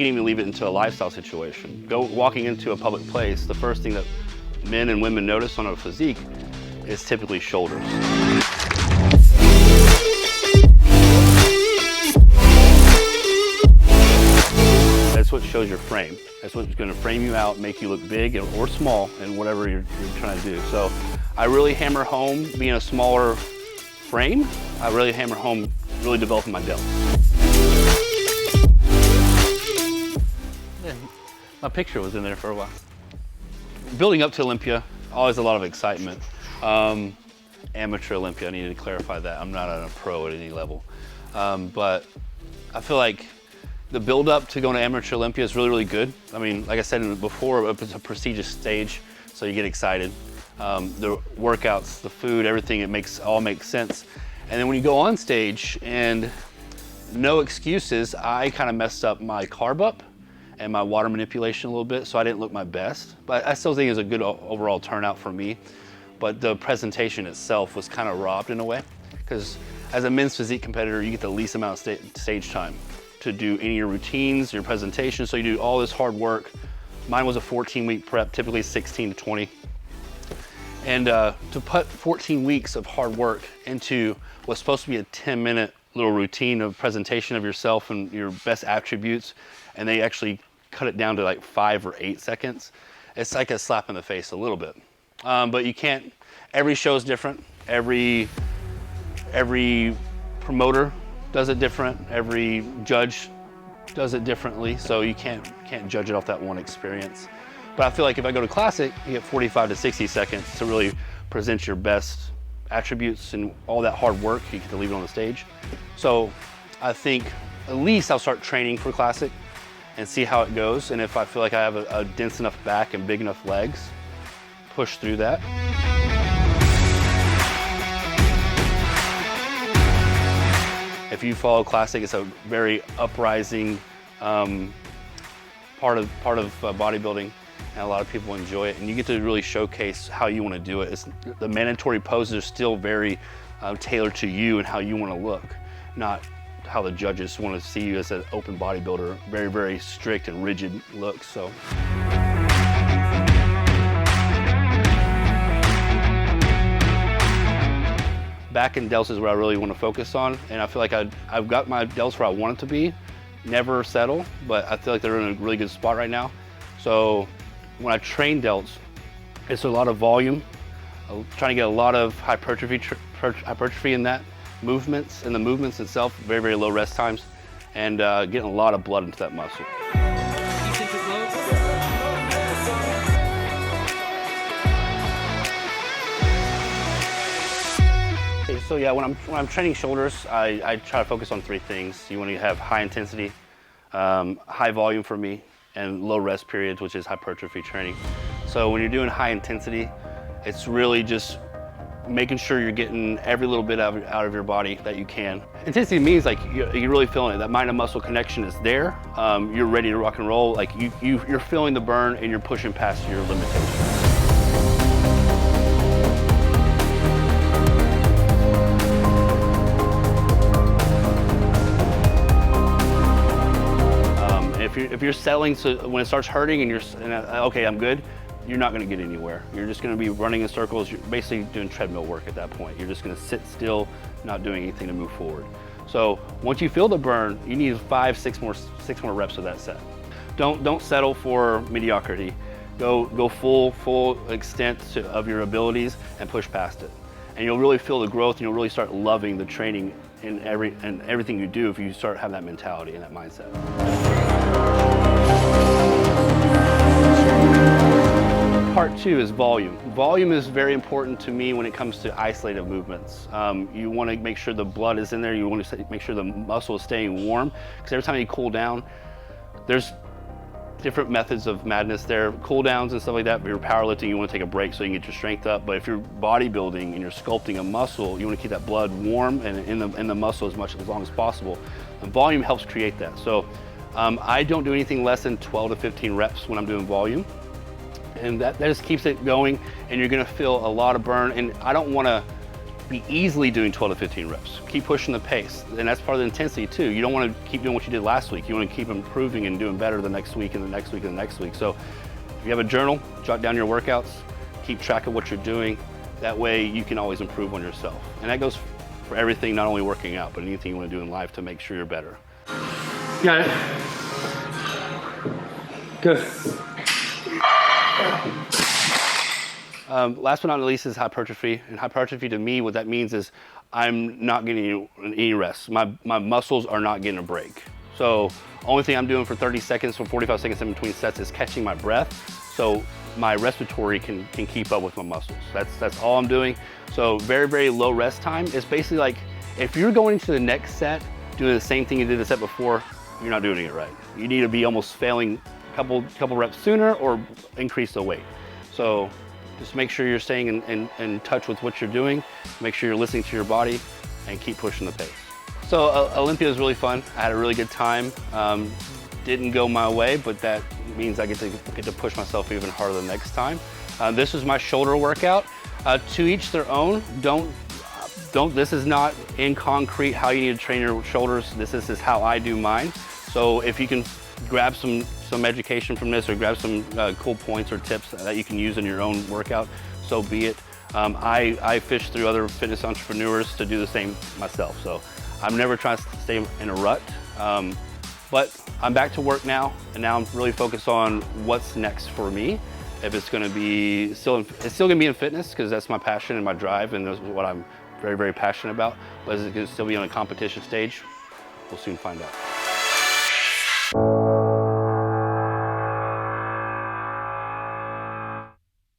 can even leave it into a lifestyle situation. Walking into a public place, the first thing that men and women notice on a physique is typically shoulders. That's what shows your frame. That's what's going to frame you out, make you look big or small in whatever you're trying to do. So I really hammer home being a smaller frame. I really hammer home really developing my delts. Yeah, my picture was in there for a while. Building up to Olympia, always a lot of excitement. Amateur Olympia, I need to clarify that. I'm not a pro at any level. But I feel like the build up to going to Amateur Olympia is really, really good. I mean, like I said before, it's a prestigious stage, so you get excited. The workouts, the food, everything, it all makes sense. And then when you go on stage, and no excuses, I kind of messed up my carb up and my water manipulation a little bit, so I didn't look my best. But I still think it's a good overall turnout for me. But the presentation itself was kind of robbed in a way, because as a men's physique competitor, you get the least amount of stage time to do any of your routines, your presentation, so you do all this hard work. Mine was a 14-week prep, typically 16 to 20. And to put 14 weeks of hard work into what's supposed to be a 10-minute little routine of presentation of yourself and your best attributes, and they actually cut it down to like 5 or 8 seconds, it's like a slap in the face a little bit. But you can't, every show is different. Every promoter does it different. Every judge does it differently. So you can't judge it off that one experience. But I feel like if I go to Classic, you get 45 to 60 seconds to really present your best attributes and all that hard work, you get to leave it on the stage. So I think at least I'll start training for Classic and see how it goes. And if I feel like I have a dense enough back and big enough legs, push through that. If you follow Classic, it's a very uprising part of bodybuilding, and a lot of people enjoy it. And you get to really showcase how you want to do it. The mandatory poses are still very tailored to you and how you want to look, not how the judges want to see you as an open bodybuilder. Very, very strict and rigid look. So. Back and delts is where I really want to focus on, and I feel like I've got my delts where I want it to be. Never settle, but I feel like they're in a really good spot right now. So when I train delts, it's a lot of volume, trying to get a lot of hypertrophy in that movements, and the movements itself, very, very low rest times, and getting a lot of blood into that muscle. So yeah, when I'm training shoulders, I try to focus on 3 things. You want to have high intensity, high volume for me, and low rest periods, which is hypertrophy training. So when you're doing high intensity, it's really just making sure you're getting every little bit out of your body that you can. Intensity means like you're really feeling it. That mind and muscle connection is there. You're ready to rock and roll. Like you're feeling the burn and you're pushing past your limitations. If you're settling, so when it starts hurting and okay, I'm good, you're not going to get anywhere. You're just going to be running in circles. You're basically doing treadmill work at that point. You're just going to sit still, not doing anything to move forward. So once you feel the burn, you need 5, 6 more reps of that set. Don't settle for mediocrity. Go full extent of your abilities and push past it. And you'll really feel the growth, and you'll really start loving the training and everything you do if you start having that mentality and that mindset. Part 2 is volume. Volume is very important to me when it comes to isolated movements. You want to make sure the blood is in there. You want to make sure the muscle is staying warm, because every time you cool down, there's different methods of madness there. Cool downs and stuff like that. If you're powerlifting, you want to take a break so you can get your strength up. But if you're bodybuilding and you're sculpting a muscle, you want to keep that blood warm and in the muscle as long as possible. And volume helps create that. So I don't do anything less than 12 to 15 reps when I'm doing volume. And that just keeps it going, and you're gonna feel a lot of burn. And I don't wanna be easily doing 12 to 15 reps. Keep pushing the pace, and that's part of the intensity too. You don't want to keep doing what you did last week. You want to keep improving and doing better the next week and the next week and the next week. So if you have a journal, jot down your workouts, keep track of what you're doing. That way you can always improve on yourself. And that goes for everything, not only working out, but anything you want to do in life to make sure you're better. Got it. Good. Last but not least is hypertrophy. And hypertrophy to me, what that means is I'm not getting any rest. My muscles are not getting a break. So only thing I'm doing for 30 seconds, for 45 seconds in between sets is catching my breath. So my respiratory can keep up with my muscles. That's all I'm doing. So very, very low rest time. It's basically like if you're going into the next set, doing the same thing you did the set before, you're not doing it right. You need to be almost failing a couple reps sooner or increase the weight. So just make sure you're staying in touch with what you're doing, make sure you're listening to your body, and keep pushing the pace. So Olympia was really fun. I had a really good time. Didn't go my way, but that means I get to push myself even harder the next time. This is my shoulder workout. To each their own. This is not in concrete how you need to train your shoulders. This is how I do mine. So if you can grab some education from this or grab some cool points or tips that you can use in your own workout, so be it. I fish through other fitness entrepreneurs to do the same myself. So I'm never trying to stay in a rut. But I'm back to work now, and now I'm really focused on what's next for me. If it's gonna be it's still gonna be in fitness, because that's my passion and my drive, and that's what I'm very, very passionate about. But is it gonna still be on a competition stage? We'll soon find out.